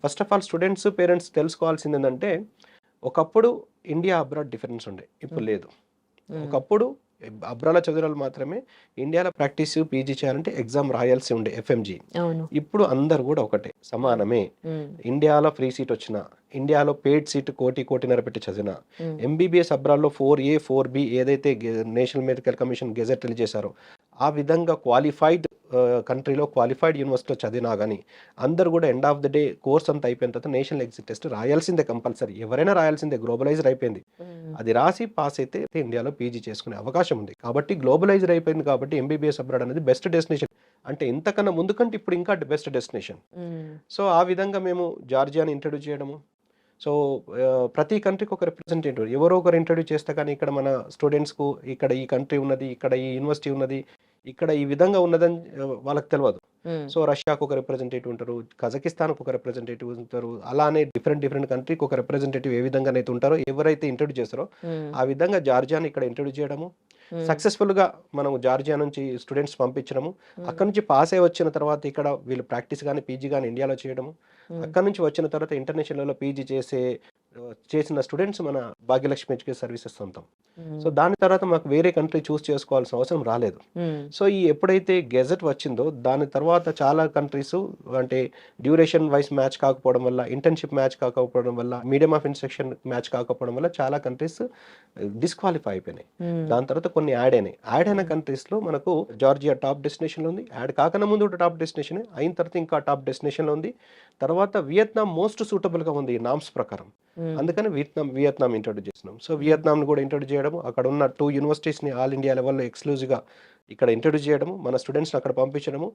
First of all students, parents తెలుసుకోవాల్సిందేందంటే, ఒకప్పుడు India, abroad difference ఉండే. ఇప్పుడు హ్మ్. లేదు. హ్మ్. ఒకప్పుడు అబ్రాడ్‌లో చదివినోళ్ళు మాత్రమే ఇండియాలో ప్రాక్టీస్, పీజీ చేయాలంటే ఎగ్జామ్ రాయాల్సి ఉండే ఎఫ్ఎంజీ. అవును. ఇప్పుడు అందరూ గూడా ఒకటే. హ్మ్. సమానమే. హ్మ్. ఇండియాలో ఫ్రీ సీట్ వచ్చినా, ఇండియాలో పెయిడ్ సీట్ కోటి, కోటిన్నర పెట్టి చదివినా, హ్మ్. ఎంబీబీఎస్ అబ్రాడ్‌లో 4A, 4B ఏదైతే national medical commission gazette release చేశారో, ఆ విధంగా క్వాలిఫైడ్ కంట్రీలో, క్వాలిఫైడ్ యూనివర్సిటీలో చదివినా గానీ, అందరూ గూడా end of the day course అంతా అయిపోయిన తర్వాత నేషనల్ ఎగ్జిట్ టెస్ట్ రాయాల్సిందే కంపల్సరీ. ఎవరైనా రాయాల్సిందే. గ్లోబలైజ్డ్ అయిపోయింది. హ్మ్. అది రాసి పాస్ అయితే ఇండియాలో పీజీ చేసుకునే అవకాశం ఉంది. కాబట్టి గ్లోబలైజ్డ్ అయిపోయింది కాబట్టి ఎంబీబీఎస్ అబ్రాడ్ అనేది బెస్ట్ డెస్టినేషన్. అంటే ఇంతకన్నా ముందు కంటే ఇప్పుడు ఇంకా బెస్ట్ డెస్టినేషన్. హ్మ్. సో, ఆ విధంగా మేము జార్జియాని ఇంట్రొడ్యూస్ చేయడము. సో, ప్రతి కంట్రీకి ఒక రిప్రజెంటేటివ్ ఎవరో ఒకరు ఇంట్రొడ్యూస్ చేస్తే కానీ ఇక్కడ మన స్టూడెంట్స్‌కు ఇక్కడ ఈ కంట్రీ ఉన్నది, ఇక్కడ ఈ యూనివర్సిటీ ఉన్నది, ఇక్కడ ఈ విధంగా ఉన్నదని వాళ్ళకి తెలవదు. హ్మ్. సో, రష్యాకు ఒక రిప్రజెంటేటివ్ ఉంటారు. కజకిస్తాన్‌కి ఒక రిప్రజెంటేటివ్ ఉంటారు. అలానే డిఫరెంట్ డిఫరెంట్ కంట్రీకి ఒక రిప్రజెంటేటివ్ ఏ విధంగానైతే ఉంటారో, ఎవరైతే ఇంట్రొడ్యూస్ చేస్తారో, హ్మ్. ఆ విధంగా జార్జియాని ఇక్కడ ఇంట్రొడ్యూస్ చేయడము. హ్మ్. సక్సెస్‌ఫుల్‌గా మనం జార్జియా నుంచి స్టూడెంట్స్ పంపించడము. హ్మ్. అక్కడి నుంచి పాస్ అయ్యి వచ్చిన తర్వాత ఇక్కడ వీళ్ళు ప్రాక్టీస్ గాని, పీజీ గాని ఇండియాలో చేయడము. హ్మ్. అక్కడి నుంచి వచ్చిన తర్వాత ఇంటర్నేషనల్ లెవెల్‌లో పీజీ చేసిన స్టూడెంట్స్ మన భాగ్యలక్ష్మి ఎడ్యుకేషన్ సర్వీసెస్ సొంతం. సో, హ్మ్. దాని తర్వాత మాకు వేరే కంట్రీ చూజ్ చేసుకోవాల్సిన అవసరం రాలేదు. హ్మ్. సో, ఈ ఎప్పుడైతే గెజెట్ వచ్చిందో దాని తర్వాత చాలా కంట్రీసు అంటే డ్యూరేషన్ వైస్ మ్యాచ్ కాకపోవడం వల్ల, ఇంటర్న్‌షిప్ మ్యాచ్ కాకపోవడం వల్ల, మీడియం ఆఫ్ ఇన్స్ట్రక్షన్ మ్యాచ్ కాకపోవడం వల్ల చాలా కంట్రీస్ డిస్‌క్వాలిఫై అయిపోయినాయి. హ్మ్. దాని తర్వాత కొన్ని యాడ్ అయినాయి. యాడ్ అయిన హ్మ్. కంట్రీస్‌లో మనకు జార్జియా టాప్ డెస్టినేషన్‌లో ఉంది. యాడ్ కాకన్నా ముందు కూడా టాప్ డెస్టినేషనే. అయిన తర్వాత ఇంకా టాప్ డెస్టినేషన్‌లో ఉంది. తర్వాత వియత్నాం మోస్ట్ సూటబుల్‌గా ఉంది ఈ నామ్స్ ప్రకారం. హ్మ్. అందుకని వియత్నాం ఇంట్రొడ్యూస్ చేస్తున్నాం. సో, హ్మ్. వియత్నాంని కూడా ఇంట్రొడ్యూస్ చేయడము, అక్కడ ఉన్న 2 యూనివర్సిటీస్‌ని ఆల్ ఇండియా లెవెల్‌లో ఎక్స్‌క్లూజివ్‌గా ఇక్కడ ఇంట్రొడ్యూస్ చేయడము, మన స్టూడెంట్స్‌ని అక్కడ పంపించడము.